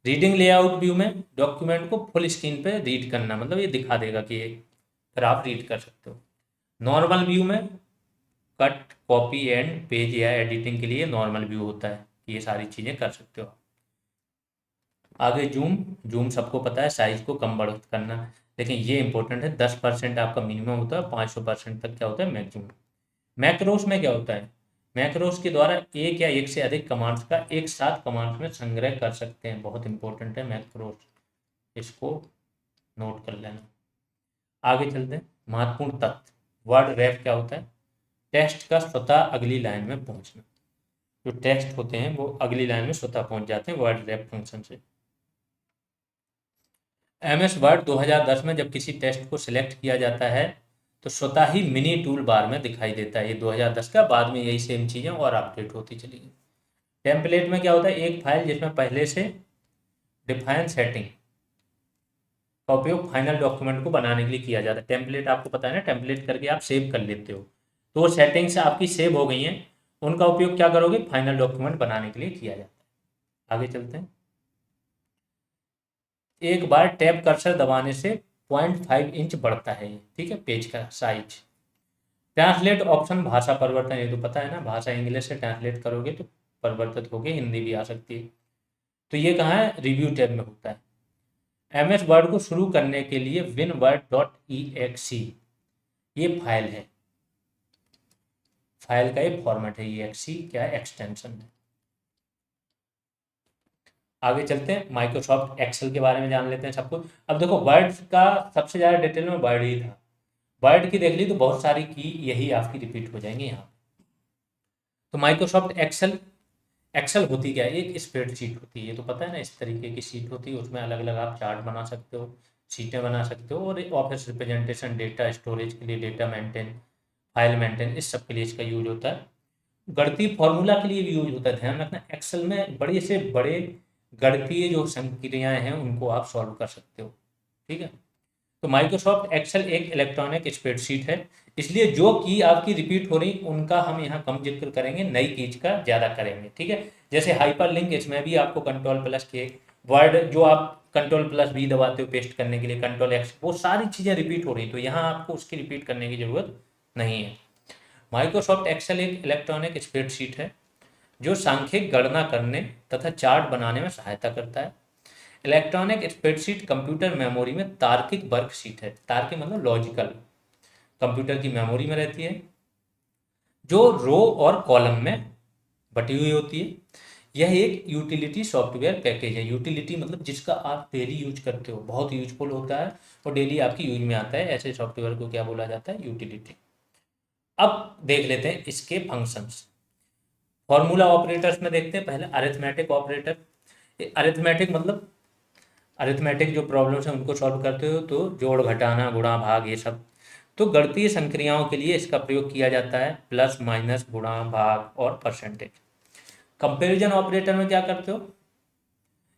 रीडिंग लेआउट व्यू में डॉक्यूमेंट को फुल स्क्रीन पे रीड करना, मतलब ये दिखा देगा कि ये फिर आप रीड कर सकते हो। नॉर्मल व्यू में कट, कॉपी एंड पेज या एडिटिंग के लिए नॉर्मल व्यू होता है, ये सारी चीज़ें कर सकते हो। आगे जूम, जूम सबको पता है साइज को कम बढ़ करना, लेकिन ये इंपॉर्टेंट है, 10% आपका मिनिमम होता है, 500% तक क्या होता है मैक्सिमम। मैक्रोस में क्या होता है, मैक्रोस के द्वारा एक या एक से अधिक कमांड्स का एक साथ कमांड्स में संग्रह कर सकते हैं, बहुत इंपॉर्टेंट है मैक्रोस, इसको नोट कर लेना। आगे चलते हैं। महत्वपूर्ण तथ्य, वर्ड रैप क्या होता है, टेक्स्ट का स्वतः अगली लाइन में पहुंचना, जो टेक्स्ट होते हैं वो अगली लाइन में स्वतः पहुंच जाते हैं वर्ड रैप फंक्शन से। MS वर्ड 2010 में जब किसी टेक्स्ट को सिलेक्ट किया जाता है तो स्वतः ही मिनी टूल बार में दिखाई देता है, ये 2010 का, बाद में यही सेम चीज़ें और अपडेट होती चली गई। टेम्पलेट में क्या होता है, एक फाइल जिसमें पहले से डिफाइन सेटिंग का उपयोग फाइनल डॉक्यूमेंट को बनाने के लिए किया जाता है। टेम्पलेट आपको पता है ना, टेम्पलेट करके आप सेव कर लेते हो, तो वो सेटिंग्स आपकी सेव हो गई हैं, उनका उपयोग क्या करोगे, फाइनल डॉक्यूमेंट बनाने के लिए किया जाता है। आगे चलते हैं। एक बार टैब कर्सर दबाने से 0.5 इंच बढ़ता है ये, ठीक है, पेज का साइज। ट्रांसलेट ऑप्शन भाषा परिवर्तन, ये तो पता है ना, भाषा इंग्लिश से ट्रांसलेट करोगे तो परिवर्तित होकर हिंदी भी आ सकती है। तो ये कहाँ है, रिव्यू टैब में होता है। MS वर्ड को शुरू करने के लिए winword.exe ये फाइल है, फाइल का ये फॉर्मेट है, ये exe क्या है, एक्सटेंशन है। आगे चलते हैं, माइक्रोसॉफ्ट एक्सेल के बारे में जान लेते हैं सब कुछ। अब देखो वर्ड का सबसे ज़्यादा डिटेल में वर्ड ही था, वर्ड की देख ली तो बहुत सारी की यही आपकी रिपीट हो जाएंगी यहाँ। तो माइक्रोसॉफ्ट एक्सेल, एक्सेल होती क्या है, एक स्प्रेडशीट होती है, ये तो पता है ना, इस तरीके की शीट होती है, उसमें अलग अलग आप चार्ट बना सकते हो, शीटें बना सकते हो, और ऑफिस रिप्रेजेंटेशन, डेटा स्टोरेज के लिए, डेटा मेंटेन, फाइल मेंटेन, इस सब के लिए इसका यूज होता है। गणितीय फॉर्मूला के लिए भी यूज होता है, ध्यान रखना एक्सेल में बड़े से बड़े गणितीय जो संक्रियाएं हैं उनको आप सॉल्व कर सकते हो, ठीक है। तो माइक्रोसॉफ्ट एक्सेल एक इलेक्ट्रॉनिक स्प्रेडशीट है, इसलिए जो की आपकी रिपीट हो रही उनका हम यहाँ कम जिक्र करेंगे, नई चीज का ज़्यादा करेंगे, ठीक है। जैसे हाइपर लिंक, इसमें भी आपको कंट्रोल+K, वर्ड जो आप कंट्रोल+V दबाते हो पेस्ट करने के लिए, कंट्रोल+X, वो सारी चीज़ें रिपीट हो रही, तो यहाँ आपको उसकी रिपीट करने की ज़रूरत नहीं है। माइक्रोसॉफ्ट एक्सेल एक इलेक्ट्रॉनिक स्प्रेडशीट है जो सांख्यिक गणना करने तथा चार्ट बनाने में सहायता करता है। इलेक्ट्रॉनिक स्प्रेडशीट कंप्यूटर मेमोरी में तार्किक वर्कशीट है, तार्किक मतलब लॉजिकल, कंप्यूटर की मेमोरी में रहती है, जो रो और कॉलम में बटी हुई होती है। यह एक यूटिलिटी सॉफ्टवेयर पैकेज है। यूटिलिटी मतलब जिसका आप डेली यूज करते हो, बहुत यूजफुल होता है और डेली आपकी यूज में आता है, ऐसे सॉफ्टवेयर को क्या बोला जाता है, यूटिलिटी। अब देख लेते हैं इसके फंक्शंस। फॉर्मूला ऑपरेटर्स में देखते हैं पहले अरिथमेटिक ऑपरेटर। अरिथमेटिक मतलब अरिथमेटिक जो प्रॉब्लम्स हैं उनको सॉल्व करते हो तो जोड़ घटाना गुणा भाग ये सब। तो गणितीय संक्रियाओं के लिए इसका प्रयोग किया जाता है, प्लस माइनस गुणा भाग और परसेंटेज। कंपैरिजन ऑपरेटर में क्या करते हो,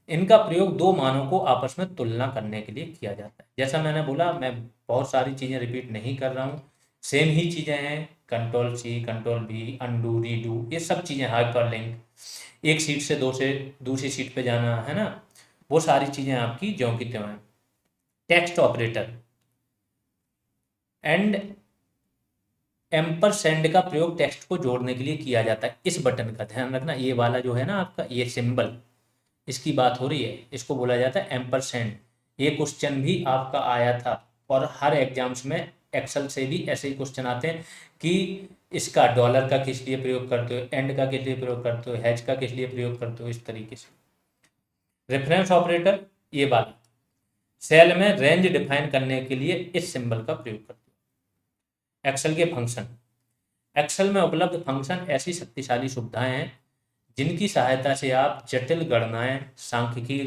इनका प्रयोग दो मानों को आपस में तुलना करने के लिए किया जाता है। जैसा मैंने बोला, मैं बहुत सारी चीज़ें रिपीट नहीं कर रहा हूँ, सेम ही चीज़ें हैं। Control C, control B, undo, redo, ये सब चीज़ें, हाइपरलिंक, एक सीट से दूसरी सीट पे जाना, है ना, वो सारी चीज़ें आपकी ज्यों की त्यों हैं। टेक्स्ट ऑपरेटर एंड एम्परसेंड का प्रयोग टेक्स्ट को जोड़ने के लिए किया जाता है। इस बटन का ध्यान रखना, ये वाला जो है ना आपका, ये सिंबल, इसकी बात हो रही है, इसको बोला जाता है एम्परसेंड। ये क्वेश्चन भी आपका आया था और हर एग्जाम्स में एक्सेल से भी ऐसे ही क्वेश्चन आते हैं कि इसका डॉलर का किस लिए प्रयोग करते हो, एंड का किस लिए प्रयोग करते हो, हैच का किस लिए प्रयोग करते हो, इस तरीके से। रेफरेंस ऑपरेटर, ये बात, सेल में रेंज डिफाइन करने के लिए इस सिंबल का प्रयोग करते हो। एक्सेल के फंक्शन, एक्सेल में उपलब्ध फंक्शन ऐसी शक्तिशाली सुविधाएं हैं जिनकी सहायता से आप जटिल गणनाएं, सांख्यिकी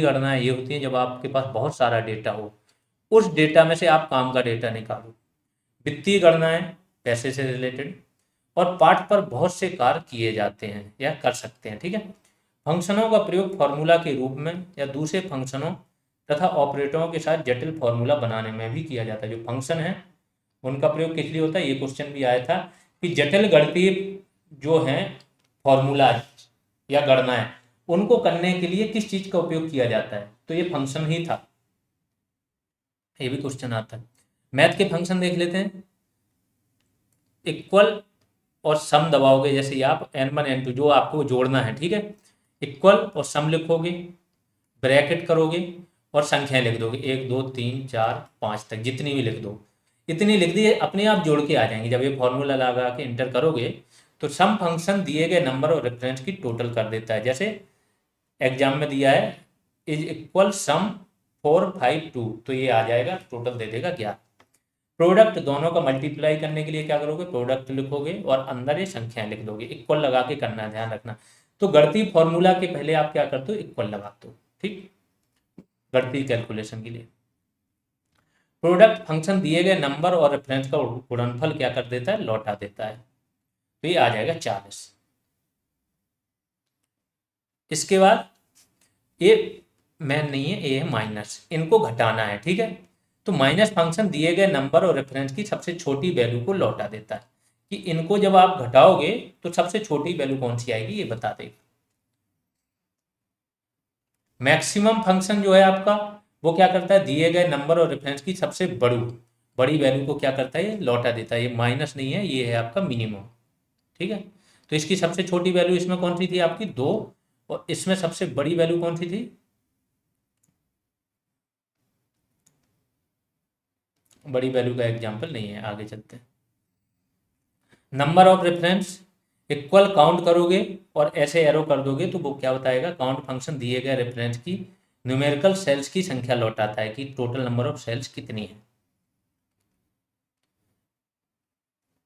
गणनाएं ये होती हैं जब आपके पास बहुत सारा डेटा हो, उस डेटा में से आप काम का डेटा निकालो। वित्तीय गणनाएं, पैसे से रिलेटेड, और पाठ पर बहुत से कार्य किए जाते हैं या कर सकते हैं, ठीक है। फंक्शनों का प्रयोग फॉर्मूला के रूप में या दूसरे फंक्शनों तथा ऑपरेटरों के साथ जटिल फॉर्मूला बनाने में भी किया जाता है। जो फंक्शन है उनका प्रयोग किस लिए होता है, ये क्वेश्चन भी आया था कि जटिल गणितीय जो हैं फॉर्मूला या गणनाएं, उनको करने के लिए किस चीज का उपयोग किया जाता है, तो ये फंक्शन ही था। ये भी क्वेश्चन आता है। मैथ के फंक्शन देख लेते हैं। इक्वल और सम दबाओगे, जैसे आप n1 n2 जो आपको जोड़ना है, ठीक है, इक्वल और सम लिखोगे, ब्रैकेट करोगे और संख्याएं लिख दोगे, 1 2 3 4 5 तक जितनी भी लिख दो, इतनी लिख दी, अपने आप जोड़ के आ जाएंगे। जब ये फॉर्मूला लगा के इंटर करोगे तो सम फंक्शन दिए गए नंबर और रेफरेंस की टोटल कर देता है। जैसे एग्जाम में दिया है इज इक्वल सम 4 5 2, तो ये आ जाएगा, टोटल दे देगा 11। प्रोडक्ट, दोनों का मल्टीप्लाई करने के लिए क्या करोगे, प्रोडक्ट लिखोगे और अंदर ये संख्याएं लिख दोगे, इक्वल लगा के करना है, ध्यान रखना। तो गणितीय फॉर्मूला के पहले आप क्या करते हो, इक्वल लगाते हो, ठीक, गणितीय कैलकुलेशन के लिए। प्रोडक्ट फंक्शन दिए गए नंबर और रेफरेंस का गुणनफल क्या कर देता है, लौटा देता है, तो ये आ जाएगा 40। इसके बाद ये मैन नहीं है, ये है माइनस, इनको घटाना है, ठीक है। तो माइनस फंक्शन दिए गए नंबर और रेफरेंस की सबसे छोटी वैल्यू को लौटा देता है, कि इनको जब आप घटाओगे तो सबसे छोटी वैल्यू कौन सी आएगी ये बता देगा। मैक्सिमम फंक्शन जो है आपका, वो क्या करता है, दिए गए नंबर और रेफरेंस की सबसे बड़ी वैल्यू को क्या करता है, ये लौटा देता है। ये माइनस नहीं है, ये है आपका मिनिमम, ठीक है। तो इसकी सबसे छोटी वैल्यू इसमें कौन सी थी आपकी, 2, और इसमें सबसे बड़ी वैल्यू कौन सी थी, बड़ी वैल्यू का एग्जांपल नहीं है, आगे चलते हैं। Number of reference, equal count करोगे और ऐसे एरो कर दोगे तो वो क्या बताएगा, काउंट फंक्शन दिए गए रेफरेंस की न्यूमेरिकल सेल्स की संख्या लौटाता है कि टोटल नंबर ऑफ सेल्स कितनी है।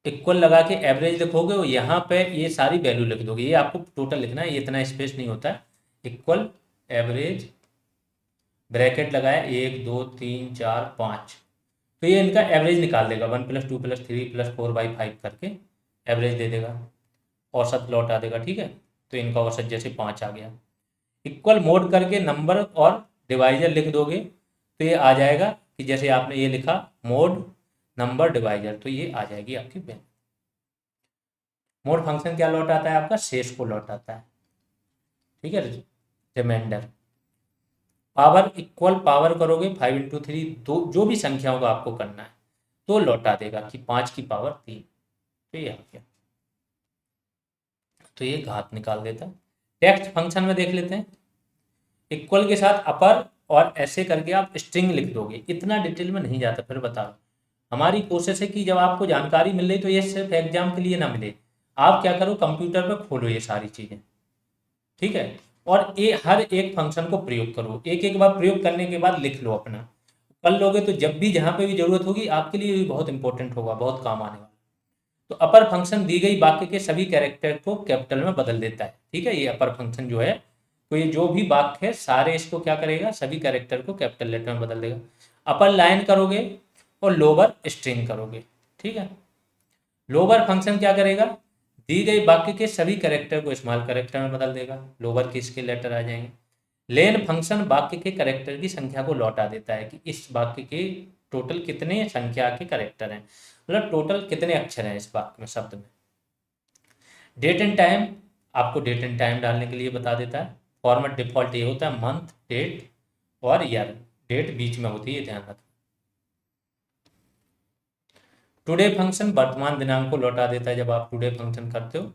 इक्वल लगा के एवरेज लिखोगे और यहाँ पे ये सारी वैल्यू लिख दोगे, ये आपको टोटल लिखना है, ये इतना स्पेस नहीं होता है। इक्वल एवरेज, ब्रैकेट लगाया, 1 2 3 4 5, तो ये इनका एवरेज निकाल देगा, 1 + 2 + 3 + 4/5 करके एवरेज दे देगा, औसत लौटा देगा, ठीक है। तो इनका औसत जैसे 5 आ गया। इक्वल मोड करके नंबर और डिवाइजर लिख दोगे तो ये आ जाएगा कि जैसे आपने ये लिखा मोड नंबर डिवाइजर, तो ये आ जाएगी आपकी वैल्यू। मोड फंक्शन क्या लौटाता है आपका, शेष को लौटाता है, ठीक है, रिमाइंडर। पावर, इक्वल पावर करोगे 5 × 3, दो जो भी संख्याओं का आपको करना है तो लौटा देगा कि 5 की पावर 3, तो ये आ गया, तो ये घात निकाल देता है। टेक्स्ट फंक्शन में देख लेते हैं। इक्वल के साथ अपर और ऐसे करके आप स्ट्रिंग लिख दोगे, इतना डिटेल में नहीं जाता, फिर बता रहा हूँ। हमारी कोशिश है कि जब आपको जानकारी मिल रही तो ये सिर्फ एग्जाम के लिए ना मिले, आप क्या करो, कंप्यूटर पे खोलो ये सारी चीज़ें, ठीक है। और ये हर एक फंक्शन को प्रयोग करो, एक एक बार प्रयोग करने के बाद लिख लो अपना, कर लोगे तो जब भी जहाँ पे भी जरूरत होगी आपके लिए भी बहुत इंपॉर्टेंट होगा, बहुत काम आने वाला। तो अपर फंक्शन दी गई वाक्य के सभी कैरेक्टर को कैपिटल में बदल देता है, ठीक है। ये अपर फंक्शन जो है, तो ये जो भी वाक्य है सारे इसको क्या करेगा, सभी कैरेक्टर को कैपिटल लेटर में बदल देगा। अपर लाइन करोगे और लोअर स्ट्रिंग करोगे, ठीक है। लोअर फंक्शन क्या करेगा, दी गई वाक्य के सभी कैरेक्टर को स्मॉल कैरेक्टर में बदल देगा, लोअर केस के लेटर आ जाएंगे। लेन फंक्शन वाक्य के कैरेक्टर की संख्या को लौटा देता है कि इस वाक्य के टोटल कितने संख्या के कैरेक्टर हैं, मतलब टोटल कितने अक्षर हैं इस वाक्य में, शब्द में। डेट एंड टाइम आपको डेट एंड टाइम डालने के लिए बता देता है। फॉर्मेट डिफॉल्ट ये होता है मंथ, डेट और ईयर, डेट बीच में होती है, ध्यान रखना। टुडे फंक्शन वर्तमान दिनांक को लौटा देता है जब आप टुडे फंक्शन करते हो।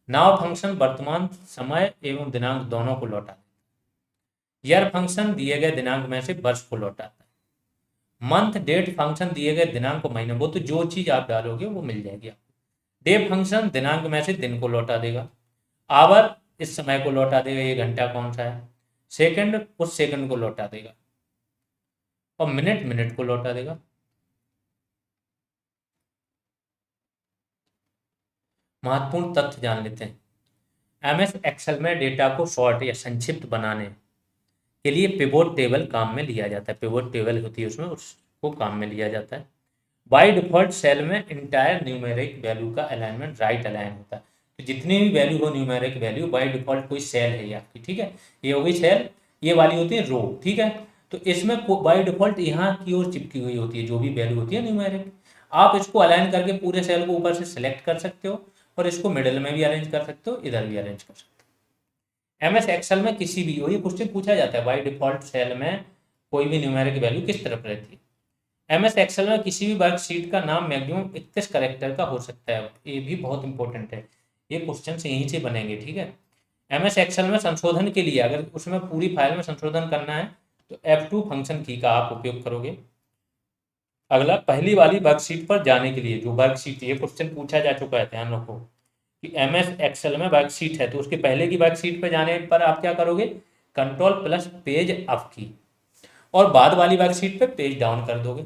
नाउ फंक्शन वर्तमान समय एवं दिनांक दोनों को लौटा देता है। ईयर फंक्शन दिए गए दिनांक में से वर्ष को लौटाता है। मंथ डेट फंक्शन दिए गए दिनांक को महीने, वो तो जो चीज आप डालोगे वो मिल जाएगी आपको। डे फंक्शन दिनांक में से दिन को लौटा देगा। आवर इस समय को लौटा देगा, ये घंटा कौन सा है। सेकंड उस सेकंड को लौटा देगा। और मिनट मिनट को लौटा देगा। महत्वपूर्ण तथ्य जान लेते हैं। एमएस एक्सेल में डेटा को शॉर्ट या संक्षिप्त बनाने के लिए पिवोट टेबल काम में लिया जाता है। पिवोट टेबल होती है उसमें, उसको काम में लिया जाता है। बाय डिफॉल्ट सेल में इंटायर न्यूमेरिक वैल्यू का अलाइनमेंट राइट अलाइन होता है। तो जितनी भी वैल्यू हो न्यूमेरिक वैल्यू, बाय डिफॉल्ट कोई सेल है ये आपकी, ठीक है। ये हो गई सेल, ये वाली होती है रो, ठीक है। तो इसमें बाय डिफॉल्ट यहाँ की ओर चिपकी हुई होती है जो भी वैल्यू होती है न्यूमेरिक। आप इसको अलाइन करके पूरे सेल को ऊपर से सिलेक्ट कर सकते हो और इसको मिडिल में भी अरेंज कर सकते हो, इधर भी अरेंज कर सकते हो। एमएस एक्सेल में किसी भी, ये क्वेश्चन पूछा जाता है, बाय डिफॉल्ट सेल में कोई भी न्यूमेरिक वैल्यू किस तरफ रहती है। एमएस एक्सेल में किसी भी वर्कशीट का नाम मैक्सिमम 31 कैरेक्टर का हो सकता है, ये भी बहुत इंपॉर्टेंट है। ये क्वेश्चन से यहीं से बनेंगे, ठीक है। एमएस एक्सेल में संशोधन के लिए, अगर उसमें पूरी फाइल में संशोधन करना है तो F2 फंक्शन की का आप उपयोग करोगे। अगला, पहली वाली वर्कशीट पर जाने के लिए, जो वर्कशीट, ये क्वेश्चन पूछा जा चुका है, ध्यान रखो कि एमएस एक्सेल में वर्कशीट है तो उसके पहले की वर्कशीट पर जाने पर आप क्या करोगे, कंट्रोल प्लस पेज अप की, और बाद वाली वर्कशीट पे पेज डाउन कर दोगे।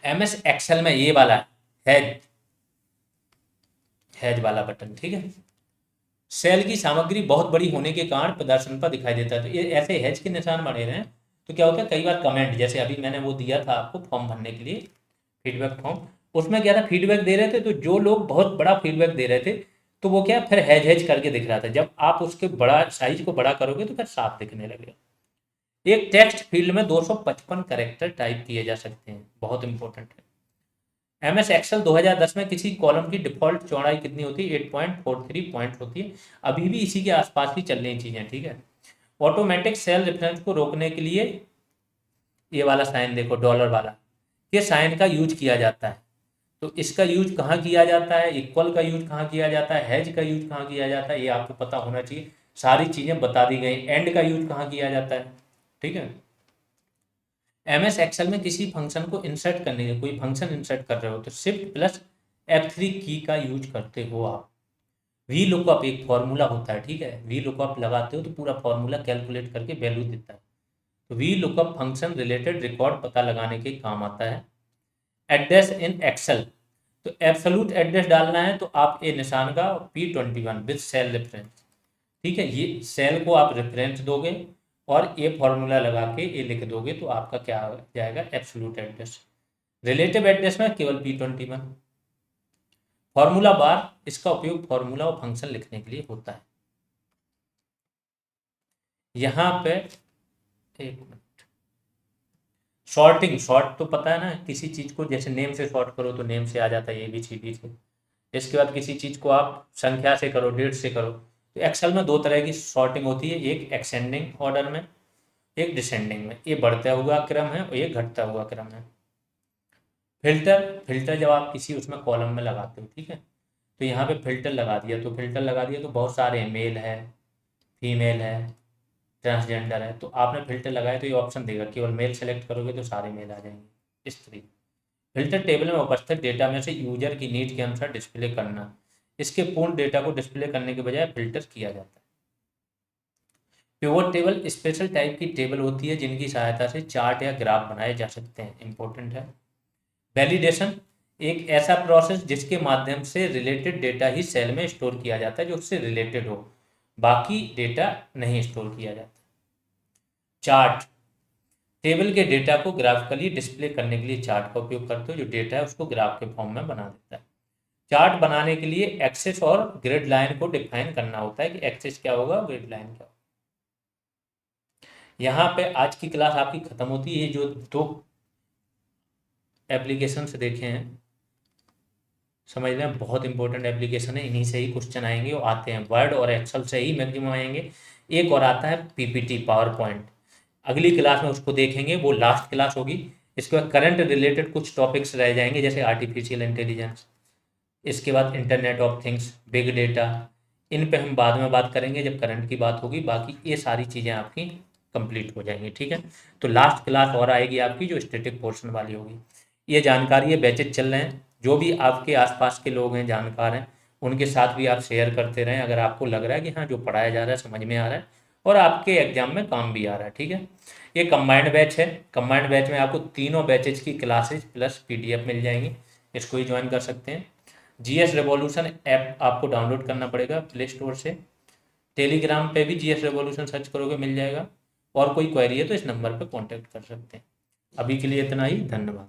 एमएस एक्सेल में ये वाला हैज हैज वाला बटन, ठीक है। सेल की सामग्री बहुत बड़ी होने के कारण प्रदर्शन पर दिखाई देता है, तो ये ऐसे हैज के निशान बने रहे हैं तो क्या होता है, कई बार कमेंट, जैसे अभी मैंने वो दिया था आपको फॉर्म भरने के लिए, फीडबैक फॉर्म, उसमें क्या था, फीडबैक दे रहे थे तो जो लोग बहुत बड़ा फीडबैक दे रहे थे तो वो क्या फिर हैज हैज करके दिख रहा था। जब आप उसके बड़ा साइज को बड़ा करोगे तो फिर साफ दिखने लगेगा। एक टेक्स्ट फील्ड में 255 कैरेक्टर टाइप किए जा सकते हैं, बहुत इंपॉर्टेंट है। एमएस एक्सेल 2010 में किसी कॉलम की डिफॉल्ट चौड़ाई कितनी होती है, 8.43 पॉइंट होती है। अभी भी इसी के आसपास ही चल रही चीजें, ठीक है। ऑटोमेटिक सेल रेफरेंस को रोकने के लिए ये वाला साइन देखो, डॉलर वाला, ये साइन का यूज किया जाता है। तो इसका यूज कहाँ किया जाता है, इक्वल का यूज कहाँ किया जाता है, हैज का यूज कहाँ किया जाता है, ये आपको पता होना चाहिए। सारी चीजें बता दी गई। एंड का यूज कहाँ किया जाता है, ठीक है। एमएस एक्सेल में किसी फंक्शन को इंसर्ट करने के, कोई फंक्शन इंसर्ट कर रहे हो तो शिफ्ट प्लस F3 की का यूज करते हो आप। वी लुकअप एक फॉर्मूला होता है, ठीक है। वी लुकअप लगाते हो तो पूरा फॉर्मूला कैलकुलेट करके वैल्यू देता है। तो V lookup function related record पता लगाने के काम आता है। एड्रेस इन एक्सेल, तो एब्सोल्यूट एड्रेस डालना है तो आप ए निशान का P21 विद सेल रेफरेंस, ठीक है। ये सेल को आप रेफरेंस दोगे और ये फॉर्मूला लगा के ये लिख दोगे तो आपका क्या आ जाएगा, एब्सोल्यूट एड्रेस। रिलेटिव एड्रेस में केवल P21। फॉर्मूला बार, इसका उपयोग फॉर्मूला और फंक्शन लिखने के लिए होता है। यहाँ पे एक मिनट, शॉर्ट तो पता है ना, किसी चीज को जैसे नेम से शॉर्ट करो तो नेम से आ जाता है ABCD से। इसके बाद किसी चीज को आप संख्या से करो, डेट से करो। तो एक्सेल में दो तरह की शॉर्टिंग होती है, एक एक्सेंडिंग ऑर्डर में, एक डिसेंडिंग में। ये बढ़ता हुआ क्रम है और ये घटता हुआ क्रम है। फिल्टर जब आप किसी उसमें कॉलम में लगाते हो, ठीक है, तो यहाँ पे फिल्टर लगा दिया, तो फिल्टर लगा दिया तो बहुत सारे हैं, मेल है, फीमेल है, ट्रांसजेंडर है, तो आपने फिल्टर लगाया तो ये ऑप्शन देगा, केवल मेल सेलेक्ट करोगे तो सारे मेल आ जाएंगे, इस तरीके। फिल्टर टेबल में उपस्थित डेटा में से यूजर की नीड के अनुसार डिस्प्ले करना। इसके पूर्ण डेटा को डिस्प्ले करने के बजाय फिल्टर किया जाता है। पिवट टेबल स्पेशल टाइप की टेबल होती है जिनकी सहायता से चार्ट या ग्राफ बनाए जा सकते हैं, इंपॉर्टेंट है। वैलिडेशन एक ऐसा प्रोसेस जिसके माध्यम से रिलेटेड डेटा ही सेल में स्टोर किया जाता है, जो उससे रिलेटेड हो, बाकी डेटा नहीं स्टोर किया जाता। चार्ट टेबल के डेटा को ग्राफिकली डिस्प्ले करने के लिए चार्ट का उपयोग करते हो, जो डेटा है उसको ग्राफ के फॉर्म में बना देता है। चार्ट बनाने के लिए एक्सेस और ग्रिड लाइन को डिफाइन करना होता है कि एक्सेस क्या होगा, ग्रिड लाइन क्या होगा। यहाँ पे आज की क्लास आपकी खत्म होती है। जो दो एप्लीकेशन से देखे हैं, समझ लें बहुत इंपॉर्टेंट एप्लीकेशन है, इन्हीं से ही क्वेश्चन आएंगे और आते हैं, वर्ड और एक्सेल से ही मैक्सिमम आएंगे। एक और आता है पीपीटी, पावर पॉइंट, अगली क्लास में उसको देखेंगे, वो लास्ट क्लास होगी। इसके बाद करंट रिलेटेड कुछ टॉपिक्स रह जाएंगे, जैसे आर्टिफिशियल इंटेलिजेंस, इसके बाद internet of things, big data, इन पे हम बाद में बात करेंगे जब करंट की बात होगी। बाकी ये सारी चीज़ें आपकी कंप्लीट हो जाएंगी, ठीक है। तो लास्ट क्लास और आएगी आपकी, जो स्टैटिक पोर्शन वाली होगी। ये जानकारी, ये बैचेज चल रहे हैं, जो भी आपके आसपास के लोग हैं, जानकार हैं, उनके साथ भी आप शेयर करते रहें, अगर आपको लग रहा है कि हाँ जो पढ़ाया जा रहा है समझ में आ रहा है और आपके एग्जाम में काम भी आ रहा है, ठीक है। ये कंबाइंड बैच है, कंबाइंड बैच में आपको तीनों बैचेज की क्लासेज प्लस पीडीएफ मिल जाएंगी, इसको ही ज्वाइन कर सकते हैं। जीएस रेवोल्यूशन ऐप आपको डाउनलोड करना पड़ेगा प्ले स्टोर से। टेलीग्राम पे भी जीएस रेवोल्यूशन सर्च करोगे मिल जाएगा, और कोई क्वेरी है तो इस नंबर पर कॉन्टैक्ट कर सकते हैं। अभी के लिए इतना ही, धन्यवाद।